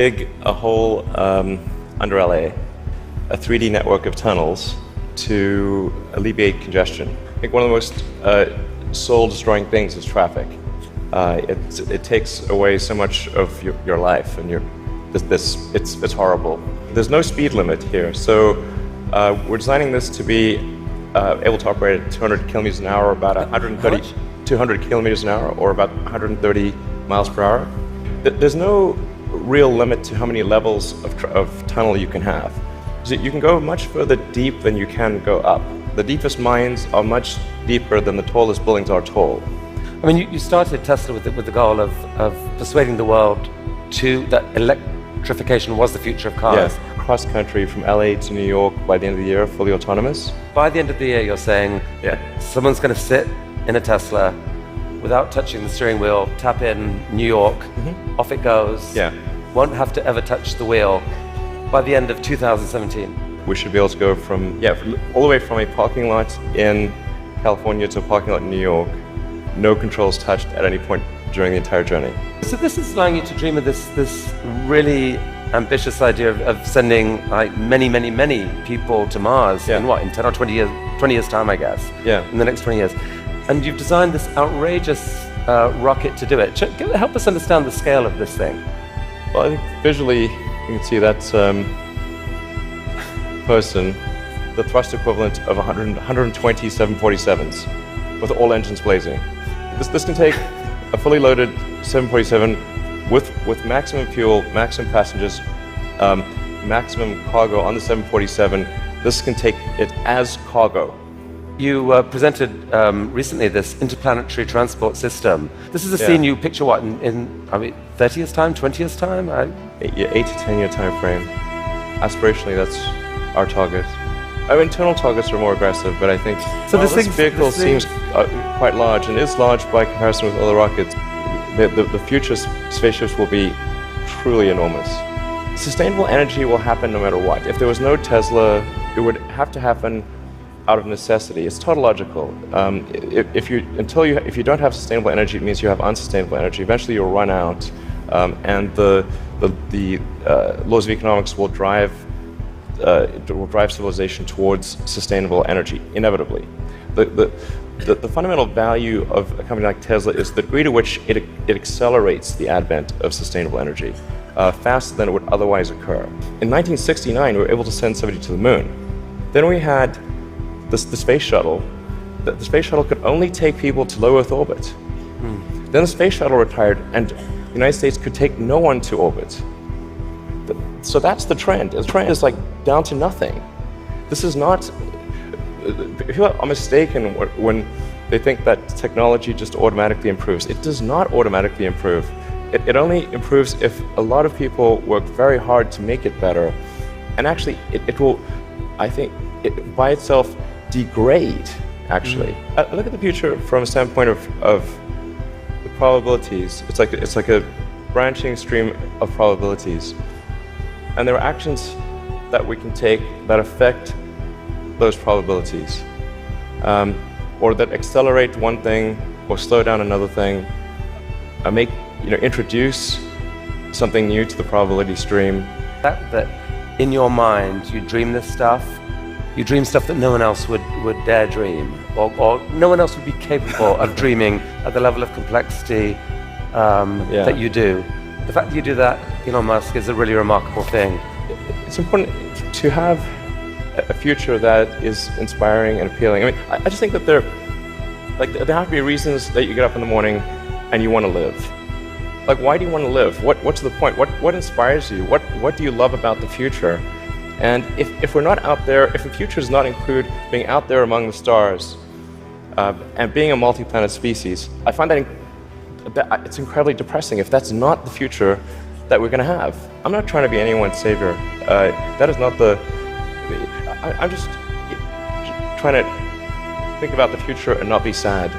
dig a hole under LA, a 3D network of tunnels to alleviate congestion. I think one of the most soul-destroying things is traffic. It takes away so much of your life, and it's horrible. There's no speed limit here, so we're designing this to be able to operate at 200 kilometers an hour, about 200 kilometers an hour, or about 130 miles per hour. There's no real limit to how many levels of tunnel you can have. So you can go much further deep than you can go up. The deepest mines are much deeper than the tallest buildings are tall. I mean, you started Tesla with the goal of persuading the world that electrification was the future of cars. Yes, cross country from LA to New York by the end of the year, fully autonomous. By the end of the year, you're saying someone's going to sit in a Tesla without touching the steering wheel, tap in New York, off it goes, won't have to ever touch the wheel by the end of 2017. We should be able to go from all the way from a parking lot in California to a parking lot in New York, no controls touched at any point during the entire journey. So this is allowing you to dream of this really ambitious idea of sending like many people to Mars in what, in 10 or 20 years time, I guess, in the next 20 years. And you've designed this outrageous rocket to do it. Help us understand the scale of this thing. Well, I think visually you can see that person, the thrust equivalent of 120 747s with all engines blazing. This can take a fully loaded 747 with maximum fuel, maximum passengers, maximum cargo on the 747. This can take it as cargo. You presented recently this interplanetary transport system. This is a scene you picture what, in 30 years time, 20 years time? 8 to 10 year time frame. Aspirationally, that's our target. Our internal targets are more aggressive, but I think this vehicle seems quite large, and is large by comparison with other rockets. The future spaceships will be truly enormous. Sustainable energy will happen no matter what. If there was no Tesla, it would have to happen out of necessity. It's tautological. If you don't have sustainable energy, it means you have unsustainable energy. Eventually, you'll run out, and the laws of economics will drive civilization towards sustainable energy inevitably. The fundamental value of a company like Tesla is the degree to which it accelerates the advent of sustainable energy faster than it would otherwise occur. In 1969, we were able to send somebody to the moon. Then we had the space shuttle. The space shuttle could only take people to low Earth orbit. Then the space shuttle retired, and the United States could take no one to orbit. So that's the trend. The trend is like down to nothing. This is not. People are mistaken when they think that technology just automatically improves. It does not automatically improve. It only improves if a lot of people work very hard to make it better. And actually, it will, I think, by itself degrade, actually. Look at the future from a standpoint of the probabilities. It's like a branching stream of probabilities. And there are actions that we can take that affect those probabilities, or that accelerate one thing or slow down another thing, introduce something new to the probability stream. That in your mind you dream this stuff, you dream stuff that no one else would dare dream, or no one else would be capable of dreaming at the level of complexity that you do. The fact that you do that, Elon Musk, is a really remarkable thing. It's important to have a future that is inspiring and appealing. I mean, I just think that there have to be reasons that you get up in the morning and you want to live. Like, why do you want to live? What's the point? What inspires you? What do you love about the future? And if we're not out there, if the future does not include being out there among the stars and being a multi-planet species, I find that it's incredibly depressing if that's not the future that we're going to have. I'm not trying to be anyone's savior. That is not the. I'm just trying to think about the future and not be sad.